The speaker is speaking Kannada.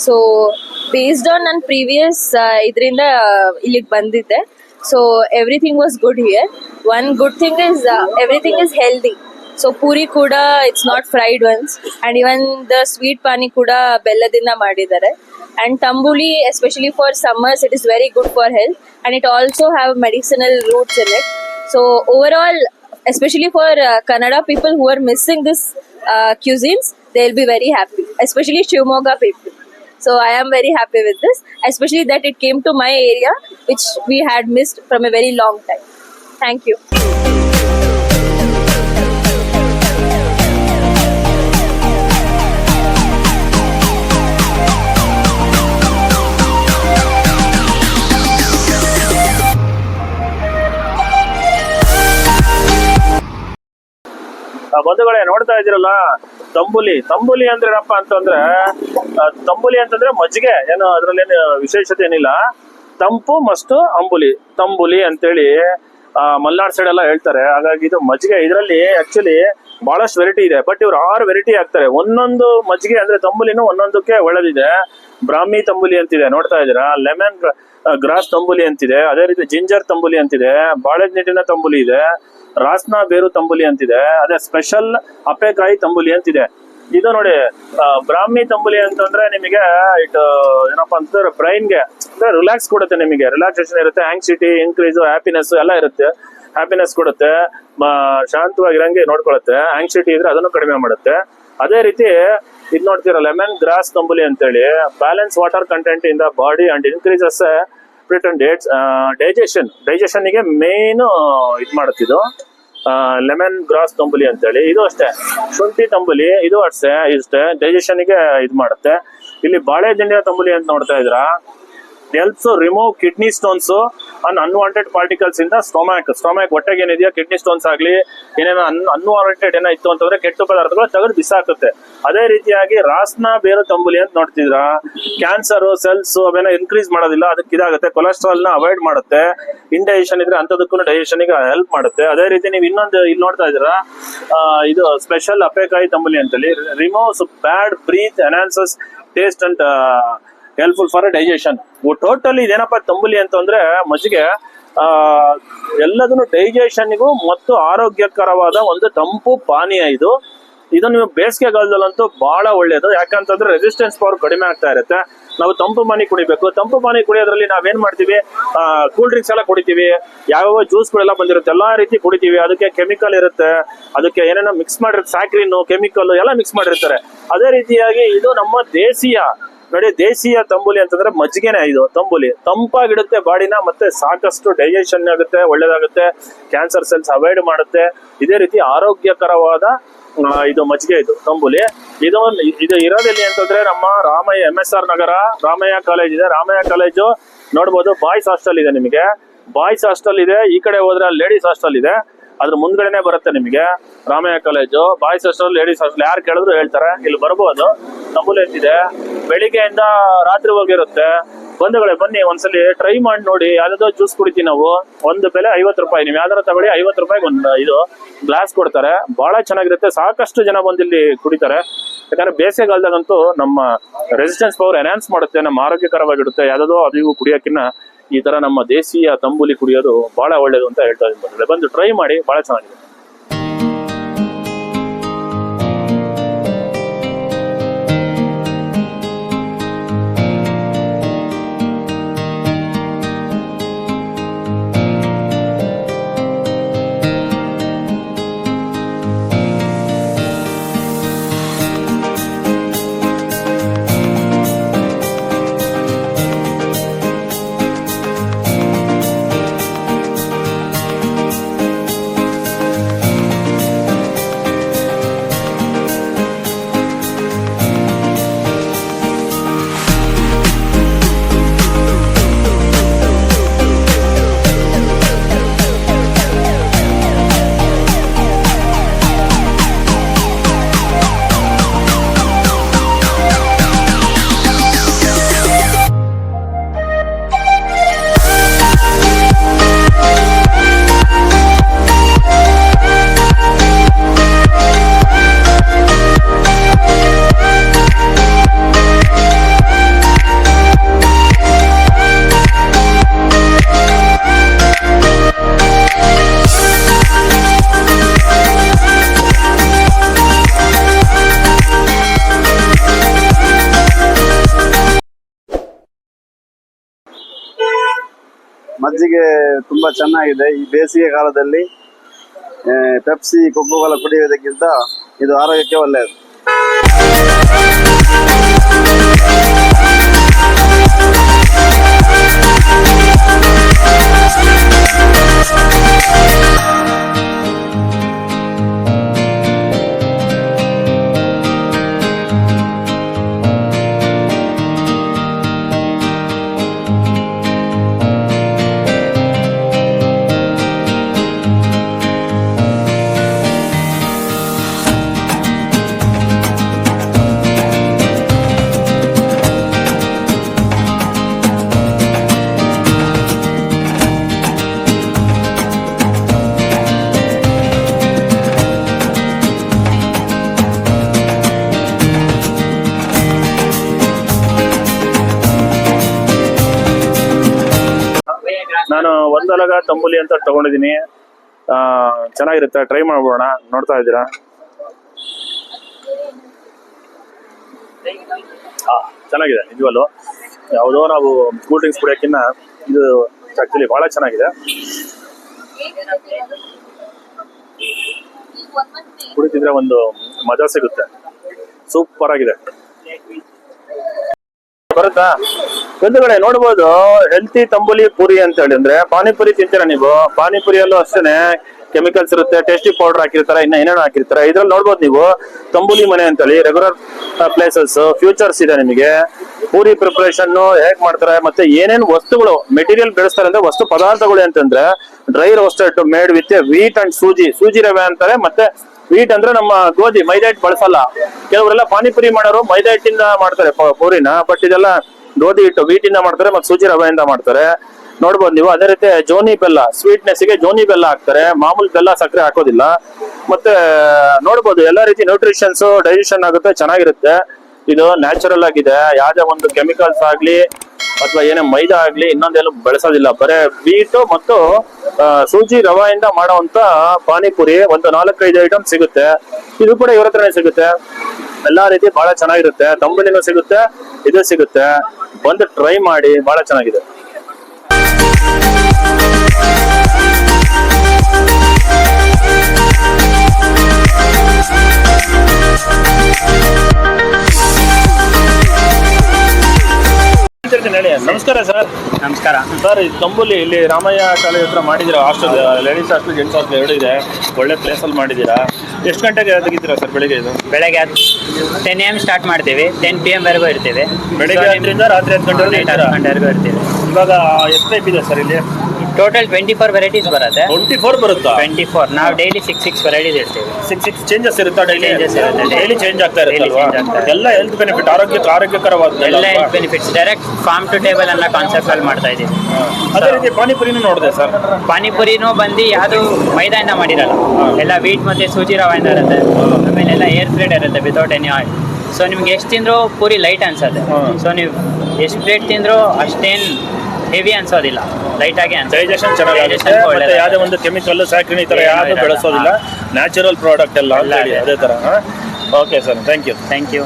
ಸೊ ಬೇಸ್ಡ್ ಆನ್ ನನ್ನ ಪ್ರೀವಿಯಸ್ ಇದರಿಂದ ಇಲ್ಲಿಗೆ ಬಂದಿದ್ದೆ. So everything was good here. One good thing is everything is healthy. So puri ಕೂಡ it's not fried ones, and even the sweet pani ಕೂಡ ಬೆಲ್ಲದಿಂದ ಮಾಡಿದ್ದಾರೆ. And tambuli especially for summers it is very good for health, and it also have medicinal roots in it. So over all, especially for Kannada people who are missing this cuisines, they'll be very happy, especially Shivamogga people. So I am very happy with this, especially that it came to my area, which we had missed from a very long time. Thank you. ಬಂಧುಗಳೇ, ನೋಡ್ತಾ ಇದ್ದೀರಲ್ಲ ತಂಬುಲಿ. ತಂಬುಲಿ ಅಂದ್ರೆ ಏನಪ್ಪಾ ಅಂತಂದ್ರೆ, ತಂಬುಲಿ ಅಂತಂದ್ರೆ ಮಜ್ಜಿಗೆ, ಏನು ಅದ್ರಲ್ಲೇನು ವಿಶೇಷತೆ ಏನಿಲ್ಲ. ತಂಪು ಮಸ್ತು ಅಂಬುಲಿ, ತಂಬುಲಿ ಅಂತೇಳಿ ಮಲ್ನಾಡ್ ಸೈಡ್ ಎಲ್ಲ ಹೇಳ್ತಾರೆ. ಹಾಗಾಗಿ ಇದು ಮಜ್ಜಿಗೆ. ಇದರಲ್ಲಿ ಆಕ್ಚುಲಿ ಬಹಳಷ್ಟು ವೆರೈಟಿ ಇದೆ, ಬಟ್ ಇವ್ರು 6 ವೆರೈಟಿ ಹಾಕ್ತಾರೆ. ಒಂದೊಂದು ಮಜ್ಜಿಗೆ ಅಂದ್ರೆ ತಂಬುಲಿನೂ ಒಂದೊಂದಕ್ಕೆ ಒಳ್ಳೆದಿದೆ. ಬ್ರಾಹ್ಮಿ ತಂಬುಲಿ ಅಂತಿದೆ, ನೋಡ್ತಾ ಇದ್ದೀರಾ. ಲೆಮನ್ ಗ್ರಾಸ್ ತಂಬುಲಿ ಅಂತಿದೆ, ಅದೇ ರೀತಿ ಜಿಂಜರ್ ತಂಬುಲಿ ಅಂತಿದೆ, ಬಾಳೆಹಣ್ಣಿನ ತಂಬುಲಿ ಇದೆ, ರಾಸ್ನಾ ಬೇರು ತಂಬುಲಿ ಅಂತಿದೆ, ಅದೇ ಸ್ಪೆಷಲ್ ಅಪ್ಪೆಕಾಯಿ ತಂಬುಲಿ ಅಂತಿದೆ. ಇದು ನೋಡಿ, ಬ್ರಾಹ್ಮಿ ತಂಬುಲಿ ಅಂತಂದ್ರೆ ನಿಮಗೆ ಇಟ್ ಏನಪ್ಪಾ ಅಂತಂದ್ರೆ ಬ್ರೈನ್ಗೆ ಅಂದ್ರೆ ರಿಲ್ಯಾಕ್ಸ್ ಕೊಡುತ್ತೆ, ನಿಮಗೆ ರಿಲ್ಯಾಕ್ಸೇಷನ್ ಇರುತ್ತೆ, ಆಂಗ್ಸಿಟಿ ಇನ್ಕ್ರೀಸ್, ಹ್ಯಾಪಿನೆಸ್ ಎಲ್ಲ ಇರುತ್ತೆ. ಹ್ಯಾಪಿನೆಸ್ ಕೊಡುತ್ತೆ, ಶಾಂತವಾಗಿರಂಗೆ ನೋಡ್ಕೊಳುತ್ತೆ. ಆಂಗ್ಸಿಟಿ ಇದ್ರೆ ಅದನ್ನು ಕಡಿಮೆ ಮಾಡುತ್ತೆ. ಅದೇ ರೀತಿ ಇದು ನೋಡ್ತೀರಾ, ಲೆಮನ್ ಗ್ರಾಸ್ ತಂಬುಲಿ ಅಂತೇಳಿ, balance water content in the body and increases digestion ಗೆ ಮೇನ್ ಇದು ಮಾಡುತ್ತಿದ್ದು ಲೆಮನ್ ಗ್ರಾಸ್ ತಂಬುಲಿ ಅಂತೇಳಿ. ಇದು ಅಷ್ಟೇ ಶುಂಠಿ ತಂಬುಲಿ, ಇದು ಇಷ್ಟೇ ಡೈಜೆಷನ್ ಗೆ ಇದು ಮಾಡುತ್ತೆ. ಇಲ್ಲಿ ಬಾಳೆದಿಂಡಿನ ತಂಬುಲಿ ಅಂತ ನೋಡ್ತಾ ಇದ್ರಾ, helps remove kidney stones and unwanted particles ಇಂದ ಸ್ಟೊಮ್ಯಾಕ್ ಹೊಟ್ಟೆಗೆ ಏನಿದೆಯಾ ಕಿಡ್ನಿ ಸ್ಟೋನ್ಸ್ ಆಗ್ಲಿ ಏನೇನೋ ಅನ್ವಾಂಟೆಡ್ ಏನೋ ಇತ್ತು ಅಂತಂದ್ರೆ ಕೆಟ್ಟ ಪದಾರ್ಥಗಳು ತೆಗೆದು ಬಿಸಾಕುತ್ತೆ. ಅದೇ ರೀತಿಯಾಗಿ ರಾಸ್ನಾ ಬೇರು ತಂಬುಲಿ ಅಂತ ನೋಡ್ತಿದ್ರ, ಕ್ಯಾನ್ಸರ್ ಸೆಲ್ಸ್ ಅವೇನೋ ಇನ್ಕ್ರೀಸ್ ಮಾಡೋದಿಲ್ಲ, ಅದಕ್ಕೆ ಇದಾಗುತ್ತೆ. ಕೊಲೆಸ್ಟ್ರಾಲ್ ನ ಅವಾಯ್ಡ್ ಮಾಡುತ್ತೆ. ಇಂಡೈಜೆಷನ್ ಇದ್ರೆ ಅಂತದಕ್ಕೂ ಡೈಜೆಷನ್ ಗೆ ಹೆಲ್ಪ್ ಮಾಡುತ್ತೆ. ಅದೇ ರೀತಿ ನೀವು ಇನ್ನೊಂದು ಇಲ್ಲಿ ನೋಡ್ತಾ ಇದ್ದೀರಾ, ಇದು ಸ್ಪೆಷಲ್ ಅಪ್ಪೆಕಾಯಿ ತಂಬುಲಿ ಅಂತೇಳಿ, removes bad breath, enhances taste and helpful for digestion. Totally ಇದೇನಪ್ಪ ತಂಬುಲಿ ಅಂತಂದ್ರೆ ಮಜ್ಜಿಗೆ ಎಲ್ಲದನ್ನು ಡೈಜೆಷನ್ಗೂ ಮತ್ತು ಆರೋಗ್ಯಕರವಾದ ಒಂದು ತಂಪು ಪಾನೀಯ. ಇದು ನೀವು ಬೇಸಿಗೆಗಾಲದಲ್ಲಂತೂ ಬಹಳ ಒಳ್ಳೇದು. ಯಾಕಂತಂದ್ರೆ ರೆಸಿಸ್ಟೆನ್ಸ್ ಪವರ್ ಕಡಿಮೆ ಆಗ್ತಾ ಇರುತ್ತೆ. ನಾವು ತಂಪು ಪಾನಿ ಕುಡಿಬೇಕು. ತಂಪು ಪಾನಿ ಕುಡಿಯೋದ್ರಲ್ಲಿ ನಾವೇನ್ ಮಾಡ್ತೀವಿ, ಕೂಲ್ ಡ್ರಿಂಕ್ಸ್ ಎಲ್ಲ ಕುಡಿತೀವಿ, ಯಾವ ಜ್ಯೂಸ್ಗಳೆಲ್ಲ ಬಂದಿರುತ್ತೆ ಎಲ್ಲಾ ರೀತಿ ಕುಡಿತೀವಿ. ಅದಕ್ಕೆ ಕೆಮಿಕಲ್ ಇರುತ್ತೆ, ಅದಕ್ಕೆ ಏನೇನೋ ಮಿಕ್ಸ್ ಮಾಡಿರುತ್ತೆ, ಸ್ಯಾಕ್ರಿನ್ ಕೆಮಿಕಲ್ ಎಲ್ಲ ಮಿಕ್ಸ್ ಮಾಡಿರ್ತಾರೆ. ಅದೇ ರೀತಿಯಾಗಿ ಇದು ನಮ್ಮ ದೇಶೀಯ ತಂಬುಲಿ ಅಂತಂದ್ರೆ ಮಜ್ಜಿಗೆನೆ. ಇದು ತಂಬುಲಿ ತಂಪಾಗಿಡುತ್ತೆ ಬಾಡಿನ, ಮತ್ತೆ ಸಾಕಷ್ಟು ಡೈಜೆಷನ್ ಆಗುತ್ತೆ, ಒಳ್ಳೇದಾಗುತ್ತೆ, ಕ್ಯಾನ್ಸರ್ ಸೆಲ್ಸ್ ಅವಾಯ್ಡ್ ಮಾಡುತ್ತೆ. ಇದೇ ರೀತಿ ಆರೋಗ್ಯಕರವಾದ ಇದು ಮಜ್ಜಿಗೆ, ಇದು ತಂಬುಲಿ. ಇದು ಇರೋದೆಲ್ಲಿ ಅಂತಂದ್ರೆ ನಮ್ಮ ರಾಮಯ್ಯ MSR ನಗರ ರಾಮಯ್ಯ ಕಾಲೇಜ್ ಇದೆ. ರಾಮಯ್ಯ ಕಾಲೇಜು ನೋಡ್ಬೋದು, ಬಾಯ್ಸ್ ಹಾಸ್ಟೆಲ್ ಇದೆ, ನಿಮಗೆ ಬಾಯ್ಸ್ ಹಾಸ್ಟೆಲ್ ಇದೆ. ಈ ಕಡೆ ಹೋದ್ರೆ ಲೇಡೀಸ್ ಹಾಸ್ಟೆಲ್ ಇದೆ, ಅದ್ರ ಮುಂದ್ಗಡೆನೆ ಬರುತ್ತೆ ನಿಮಗೆ Ramaiah college. Boys hostel ladies hostel ಯಾರು ಕೇಳಿದ್ರು ಹೇಳ್ತಾರೆ. ಇಲ್ಲಿ ಬರ್ಬೋದು, ತಂಬುಲಿ ಅಂತಿದೆ, ಬೆಳಿಗ್ಗೆಯಿಂದ ರಾತ್ರಿ ಹೋಗಿರುತ್ತೆ. ಬಂಧುಗಳೇ ಬನ್ನಿ, ಒಂದ್ಸಲಿ ಟ್ರೈ ಮಾಡಿ ನೋಡಿ. ಯಾವ್ದಾದ್ರು ಜ್ಯೂಸ್ ಕುಡಿತೀವಿ ನಾವು, ಒಂದು ಬೆಲೆ 50 ರೂಪಾಯಿ. ನೀವು ಯಾವ್ದಾರ ತಗೊಳ್ಳಿ, 50 ರೂಪಾಯಿಗೆ ಒಂದು ಇದು ಗ್ಲಾಸ್ ಕೊಡ್ತಾರೆ. ಬಹಳ ಚೆನ್ನಾಗಿರುತ್ತೆ. ಸಾಕಷ್ಟು ಜನ ಬಂದು ಇಲ್ಲಿ ಕುಡಿತಾರೆ. ಯಾಕಂದ್ರೆ ಬೇಸಿಗೆಗಾಲದಾಗಂತೂ ನಮ್ಮ ರೆಸಿಸ್ಟೆನ್ಸ್ ಪವರ್ ಎನ್ಹಾನ್ಸ್ ಮಾಡುತ್ತೆ, ನಮ್ಮ ಆರೋಗ್ಯಕರವಾಗಿಡುತ್ತೆ. ಯಾವ್ದಾದ್ರು ಅದು ಕುಡಿಯೋಕ್ಕಿನ್ನ ಈ ತರ ನಮ್ಮ ದೇಶೀಯ ತಂಬುಲಿ ಕುಡಿಯೋದು ಬಹಳ ಒಳ್ಳೇದು ಅಂತ ಹೇಳ್ತಾ ಇದ್ದೀನಿ. ಬಂದು ಟ್ರೈ ಮಾಡಿ, ಬಹಳ ಚೆನ್ನಾಗಿದೆ. ಮೈಲೇಜಿಗೆ ತುಂಬಾ ಚೆನ್ನಾಗಿದೆ. ಈ ಬೇಸಿಗೆ ಕಾಲದಲ್ಲಿ ಪೆಪ್ಸಿ, ಕೋಕೋ ಕೋಲಾ ಕುಡಿಯುವುದಕ್ಕಿಂತ ಇದು ಆರೋಗ್ಯಕ್ಕೆ ಒಳ್ಳೆಯದು. ನಾನು ಒಂದಲಗ ತಂಬುಲಿ ಅಂತ ತಗೊಂಡಿದ್ದೀನಿ. ಚೆನ್ನಾಗಿರುತ್ತೆ, ಟ್ರೈ ಮಾಡ್ಬೋಣ. ನೋಡ್ತಾ ಇದ್ದೀರಾ, ಚೆನ್ನಾಗಿದೆ ನಿಜವಲ್ಲೂ. ಯಾವುದೋ ನಾವು ಕೂಲ್ ಡ್ರಿಂಕ್ಸ್ ಕುಡಿಯೋಕ್ಕಿಂತ ಇದು ಆಕ್ಚುಲಿ ಬಹಳ ಚೆನ್ನಾಗಿದೆ. ಕುಡಿತಿದ್ರೆ ಒಂದು ಮಜಾ ಸಿಗುತ್ತೆ. ಸೂಪರ್ ಆಗಿದೆ. ಬರುತ್ತಾ ಒಂದು ನೋಡ್ಬೋದು ಹೆಲ್ತಿ ತಂಬುಲಿ ಪೂರಿ ಅಂತ ಹೇಳಿ. ಅಂದ್ರೆ ಪಾನಿಪುರಿ ತಿಂತೀರಾ ನೀವು? ಪಾನಿಪುರಿಯಲ್ಲೂ ಅಷ್ಟೇನೆ ಕೆಮಿಕಲ್ಸ್ ಇರುತ್ತೆ, ಟೇಸ್ಟಿ ಪೌಡರ್ ಹಾಕಿರ್ತಾರೆ, ಇನ್ನ ಏನೇನೋ ಹಾಕಿರ್ತಾರೆ. ಇದ್ರಲ್ಲಿ ನೋಡ್ಬೋದು ನೀವು ತಂಬುಲಿ ಮನೆ ಅಂತೇಳಿ ರೆಗ್ಯುಲರ್ ಪ್ಲೇಸಸ್, ಫ್ಯೂಚರ್ಸ್ ಇದೆ ನಿಮಗೆ. ಪೂರಿ ಪ್ರಿಪರೇಷನ್ ಹೇಗ್ ಮಾಡ್ತಾರೆ, ಮತ್ತೆ ಏನೇನು ವಸ್ತುಗಳು ಮೆಟೀರಿಯಲ್ ಬೆಳೆಸ್ತಾರೆ ಅಂದ್ರೆ ವಸ್ತು ಪದಾರ್ಥಗಳು ಅಂತಂದ್ರೆ dry roasted made with wheat and sooji ರವೆ ಅಂತಾರೆ. ಮತ್ತೆ ವೀಟ್ ಅಂದ್ರೆ ನಮ್ಮ ಗೋಧಿ, ಮೈದಾ ಹಿಟ್ಟು ಬಳಸಲ್ಲ. ಕೆಲವರೆಲ್ಲ ಪಾನಿಪುರಿ ಮಾಡೋರು ಮೈದಾ ಹಿಟ್ಟಿಂದ ಮಾಡ್ತಾರೆ ಪೂರಿನ, ಬಟ್ ಇದೆಲ್ಲ ಗೋಧಿ ಹಿಟ್ಟು ವೀಟ್ ಇಂದ ಮಾಡ್ತಾರೆ, ಮತ್ತೆ ಸೂಜಿ ರವೆಯಿಂದ ಮಾಡ್ತಾರೆ. ನೋಡ್ಬೋದು ನೀವು. ಅದೇ ರೀತಿ ಜೋನಿ ಬೆಲ್ಲ, ಸ್ವೀಟ್ನೆಸ್ ಗೆ ಜೋನಿ ಬೆಲ್ಲ ಹಾಕ್ತಾರೆ, ಮಾಮೂಲಿ ಬೆಲ್ಲ ಸಕ್ಕರೆ ಹಾಕೋದಿಲ್ಲ. ಮತ್ತೆ ನೋಡ್ಬೋದು ಎಲ್ಲಾ ರೀತಿ ನ್ಯೂಟ್ರಿಷನ್ಸ್ ಡೈಜೆಷನ್ ಆಗುತ್ತೆ, ಚೆನ್ನಾಗಿರುತ್ತೆ. ಇದು ನ್ಯಾಚುರಲ್ ಆಗಿದೆ, ಯಾವ್ದೇ ಒಂದು ಕೆಮಿಕಲ್ಸ್ ಆಗ್ಲಿ ಅಥವಾ ಏನೇ ಮೈದಾ ಆಗ್ಲಿ ಇನ್ನೊಂದೇನು ಬೆಳೆಸೋದಿಲ್ಲ. ಬರೇ ವೀಟ್ ಮತ್ತು ಸೂಜಿ ರವೆಯಿಂದ ಮಾಡುವಂತ ಪಾನಿಪುರಿ ಒಂದು 4-5 ಐಟಮ್ ಸಿಗುತ್ತೆ. ಇದು ಕೂಡ ಇವ್ರ ಹತ್ರನೇ ಸಿಗುತ್ತೆ. ಎಲ್ಲಾ ರೀತಿ ಬಹಳ ಚೆನ್ನಾಗಿರುತ್ತೆ. ತಂಬುಲಿನೂ ಸಿಗುತ್ತೆ, ಇದು ಸಿಗುತ್ತೆ. ಒಂದು ಟ್ರೈ ಮಾಡಿ, ಬಹಳ ಚೆನ್ನಾಗಿದೆ. ನಮಸ್ಕಾರ ಸರ್. ನಮಸ್ಕಾರ ಸರ್, ಈ ತಂಬುಲಿ ಇಲ್ಲಿ ರಾಮಯ್ಯ ಕಾಲೇಜ್ ಹತ್ರ ಮಾಡಿದ್ದೀರಾ? Hostel, ladies hostel, gents hostel ಎರಡು ಇದೆ. ಒಳ್ಳೆ ಪ್ಲೇಸಲ್ಲಿ ಮಾಡಿದ್ದೀರಾ. ಎಷ್ಟು ಗಂಟೆಗೆ ತೆಗಿತೀರಾ ಸರ್ ಬೆಳಿಗ್ಗೆ? ಇದು ಬೆಳಗ್ಗೆ 10 AM ಸ್ಟಾರ್ಟ್ ಮಾಡ್ತೀವಿ, 10 PM ವರೆಗೂ ಇರ್ತೀವಿ. ಬೆಳಿಗ್ಗೆ 10ರಿಂದ ರಾತ್ರಿ 10 ಗಂಟೆವರೆಗೂ ಇರ್ತೀವಿ. ಇವಾಗ ಎಷ್ಟು ಟೈಪ್ ಇದೆ ಸರ್ ಇಲ್ಲಿ? ಟೋಟಲ್ 24 ವೆರೈಟೀಸ್ ಬರುತ್ತೆ. 24 ಬರುತ್ತಾ? 24. ನಾವು ಡೈಲಿ 6 ವೆರೈಟೀಸ್ ಇರ್ತೀವಿ. 6 ಚೇಂಜಸ್ ಇರುತ್ತಾ? ಡೈಲಿ Changes ಇರುತ್ತೆ. ಡೈಲಿ ಚೇಂಜ್ ಆಗ್ತಾ ಇರುತ್ತಲ್ವಾ? ಎಲ್ಲ ಹೆಲ್ತ್ ಬೆನಿಫಿಟ್, ಆರೋಗ್ಯಕರವಾದ ಎಲ್ಲ health benefits direct farm to table ಅನ್ನೋ ಕಾನ್ಸೆಪ್ಟ್ ಅಲ್ಲಿ ಮಾಡ್ತಾ ಇದ್ದೀವಿ. ಅದೇ ರೀತಿ ಪಾನಿಪುರಿನೂ ನೋಡಿದೆ ಸರ್. ಪಾನಿಪುರಿನೂ ಬಂದು ಯಾವುದು ಮೈದಾಯಿಂದ ಮಾಡಿರಲ್ಲ, ಎಲ್ಲ ವೀಟ್ ಮತ್ತೆ ಸೂಜಿ ರವೆಯಿಂದ ಇರುತ್ತೆ. ಆಮೇಲೆ ಎಲ್ಲ ಏರ್ ಫ್ರೈಡ್ ಇರುತ್ತೆ ವಿತೌಟ್ ಎನಿ ಆಯಿಲ್. ಸೊ ನಿಮ್ಗೆ ಎಷ್ಟು ತಿಂದರೂ ಪೂರಿ ಲೈಟ್ ಅನ್ಸುತ್ತೆ. ಸೊ ನೀವು ಎಷ್ಟು ಪ್ಲೇಟ್ ತಿಂದರೂ ಅಷ್ಟೇನು ಹೆವಿ ಅನ್ಸೋದಿಲ್ಲ, ಲೈಟ್ ಆಗಿ ಡೈಜೆಷನ್ ಚೆನ್ನಾಗುತ್ತೆ. ಮತ್ತೆ ಯಾವುದೇ ಒಂದು ಕೆಮಿಕಲ್ ಸ್ಯಾಕ್ರಿನ್ ಈ ತರ ಯಾವುದು ಬೆಳೆಸೋದಿಲ್ಲ, ನ್ಯಾಚುರಲ್ ಪ್ರಾಡಕ್ಟ್ ಎಲ್ಲ ಅದೇ ತರ. Okay sir, thank you.